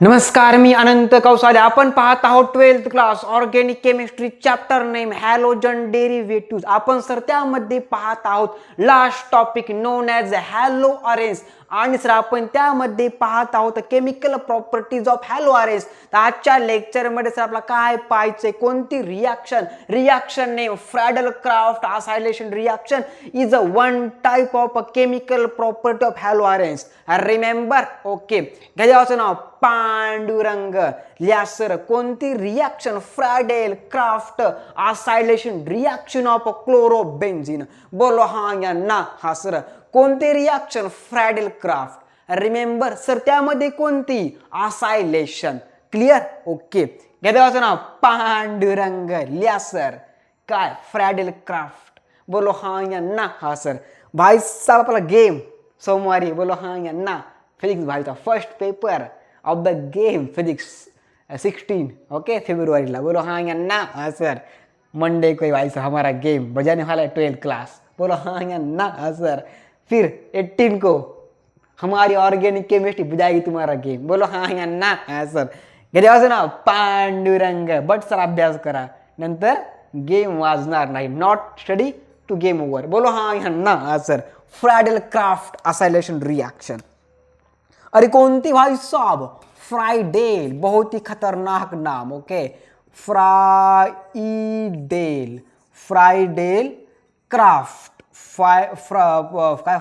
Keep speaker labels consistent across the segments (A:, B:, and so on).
A: नमस्कार, मी अनंत कौसाले. आपण पाहत आहोत 12th class organic chemistry chapter name halogen derivative. आपण सर त्यामध्ये पाहत आहोत last topic known as haloarenes आणि सर आपण त्यामध्ये पाहत आहोत chemical properties of haloarenes. तर आजच्या लेक्चरमध्ये सर आपल्याला काय पाहायचंय, कोणती reaction name Friedel Crafts association reaction is a one type of chemical property of haloarenes. Remember okay. घ्यायचं नाव पांडुरंग. लिहा सर कोणती reaction Friedel Crafts association reaction of क्लोरोबेन्झीन. बोलो हा या ना. हा सर कोणती reaction Friedel craft. Remember sir त्यामध्ये कोणती असोसिएशन. Clear okay. घ्यायचं नाव पांडुरंग. लिहा सर काय फ्रॅडेल क्राफ्ट. बोलो हा या ना. हा सर भाई साहब आपला गेम सोमवारी. बोलो हा या ना. फिजिक्स भाईचा first paper of the game physics 16 okay फरवरी. बोलो हाँ या ना. हाँ सर मंडे को भाई साहब हमारा गेम बजाने वाला है 12th क्लास. बोलो हाँ या ना. हाँ सर फिर 18 को हमारी ऑर्गेनिक केमिस्ट्री बजाएगी तुम्हारा गेम. बोलो हाँ या ना. हाँ सर घ्यायचं ना पांडुरंग. बट सर अभ्यास करा नंतर गेम वाजणार नाही. Not study to game over. बोलो हाँ या ना. हाँ sir Friedel Crafts association reaction. अरे कोणती भाई साहब फ्राइडेल. बहुत ही खतरनाक नाम. Okay Friedel Crafts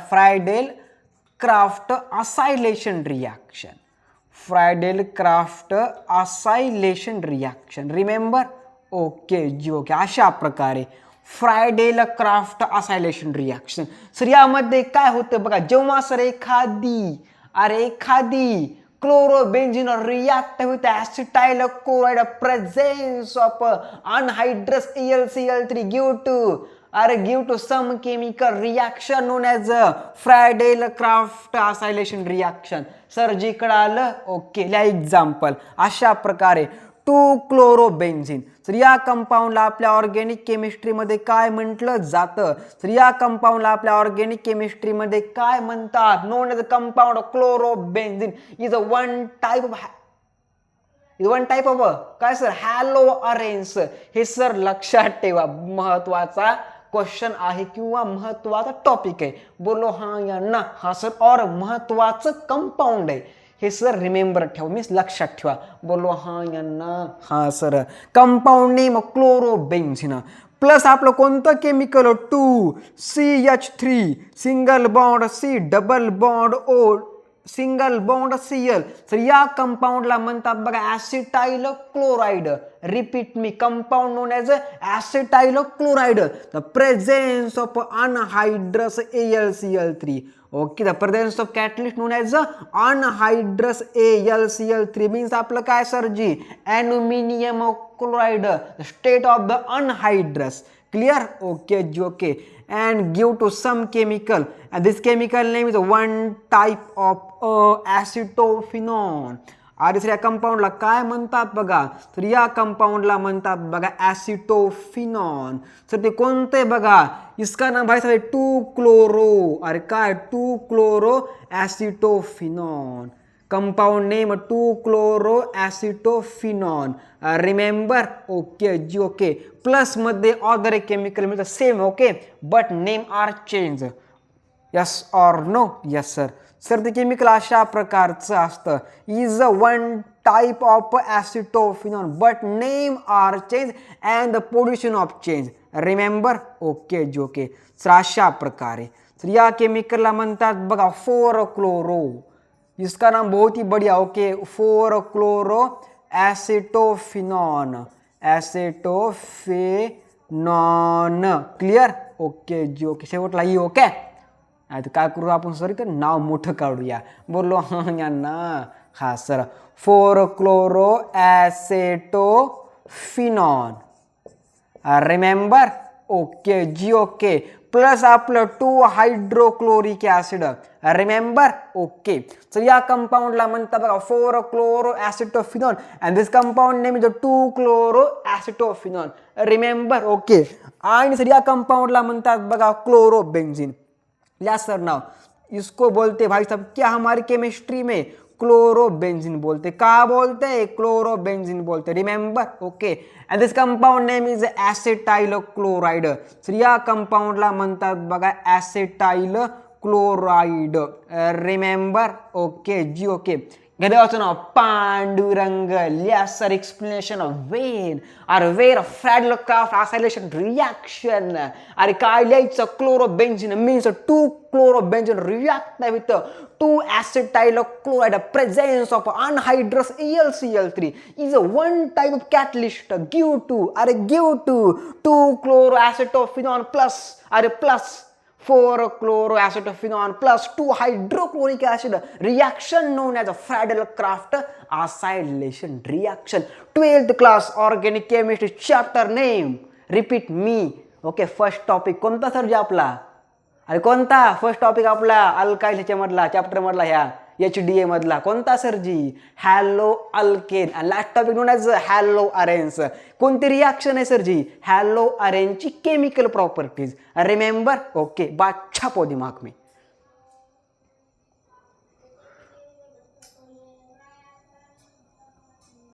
A: Friedel Crafts association reaction. Friedel Crafts association reaction. Remember okay जी ओके. अशा प्रकारे Friedel Crafts association reaction. Sir यामध्ये काय होतं बघा, जेव्हा सर एखादी chlorobenzene react with acetyl chloride presence of anhydrous AlCl3 give to some chemical reaction known as Friedel Crafts association reaction. Sir जी कळालं ओके. लिहा एक्झाम्पल. अशा प्रकारे 2 क्लोरोबेन्झीन. तर या कंपाऊंडला आपल्या ऑर्गॅनिक केमिस्ट्रीमध्ये काय म्हटलं जातं. तर या कंपाऊंडला आपल्या ऑर्गॅनिक केमिस्ट्रीमध्ये काय म्हणतात. Known as compound chlorobenzene is a one type of काय सर हॅलो अरेन्स. हे सर लक्षात ठेवा, महत्वाचा क्वेश्चन आहे किंवा महत्वाचा टॉपिक आहे. बोलो हा या ना. हा सर और महत्वाचं कंपाऊंड आहे हे सर रिमेंबर ठेवा, मीन्स लक्षात ठेवा. बोलो हा या ना. हा sir compound name chlorobenzene plus आपलं कोणतं chemical 2CH3 single bond C double bond O single bond Cl. तर या कंपाऊंडला म्हणतात बघा ॲसिटाइल क्लोराइड. रिपीट मी compound known as acetyl chloride. The presence of anhydrous AlCl3. Okay. The presence of catalyst known as anhydrous AlCl3 means आपलं काय sir जी aluminium chloride state of the anhydrous. Clear? Okay, okay. And give to some chemical. And this chemical name is one type of acetophenone. आणि sir या कंपाऊंडला काय म्हणतात बघा. तर या कंपाऊंडला म्हणतात बघा ॲसिटोफिनॉन. सर ते कोणते बघा. इसका नाम भाई साहब 2 क्लोरो. अरे काय 2 chloro acetophenone. Compound name 2 chloro acetophenone. Remember okay जी ओके. प्लस मध्ये ऑदर एक केमिकल मिळतं same okay but name are change. Yes or no. Yes sir. Sir ते केमिकल अशा प्रकारचं असतं. Is a one type of acetophenone but name are change and the pollution of change. Remember okay जी okay. Sir अशा प्रकारे तर या केमिकलला म्हणतात बघा 4 क्लोरो. इसका नाम बहुत ही बढ़िया ओके 4 क्लोरो ॲसिटोफिनॉन. क्लिअर ओके जी ओके. शेवटला ई ओके. आता काय करू आपण सर इथं नाव मोठं काढूया. बोललो हा या ना. हा sir 4 chloro acetophenone. Remember okay जी ओके. प्लस आपलं 2 हायड्रोक्लोरिक ॲसिड. Remember okay. तर या कंपाऊंडला म्हणतात बघा 4 chloro acetophenone and this compound name is 2 chloro acetophenone. Remember okay. आणि सर या कंपाऊंडला म्हणतात बघा क्लोरोबेन्झीन. या सर नाव इसको बोलते भाई साहब क्या हमारी केमिस्ट्री में क्लोरोबेन्झीन बोलते. का बोलते? क्लोरोबेन्झीन बोलते. Remember. Okay. And this compound name is acetyl chloride. तर या कंपाऊंडला म्हणतात बघा ॲसेटाइल क्लोराइड. रिमेंबर. ओके जी. Okay. Get also now Pandurang, yes sir, explanation of vein or where Fradler-Craft acylation reaction or काय लिहायचं? Chlorobenzene means two chlorobenzene react with two acetyl chloride. Presence of anhydrous AlCl3 is a one type of catalyst give to two chloroacetophenone plus or plus 4-chloroacetophenone plus 2-hydrochloric acid reaction known as a Fradler-Craft acylation reaction. 12th class organic chemistry chapter name. Repeat me. Okay, first topic कोणता sir जे आपला? अरे कोणता first topic आपला alkyl ह्याच्यामधला chapter मधला ह्या HDA मधला कोणता सर जी? Haloalkane. आणि last topic known as haloarenes. कोणती रिॲक्शन आहे सर जी? हॅलो अरेनची केमिकल प्रॉपर्टीज. रिमेंबर. ओके, बात छापो दिमाग में.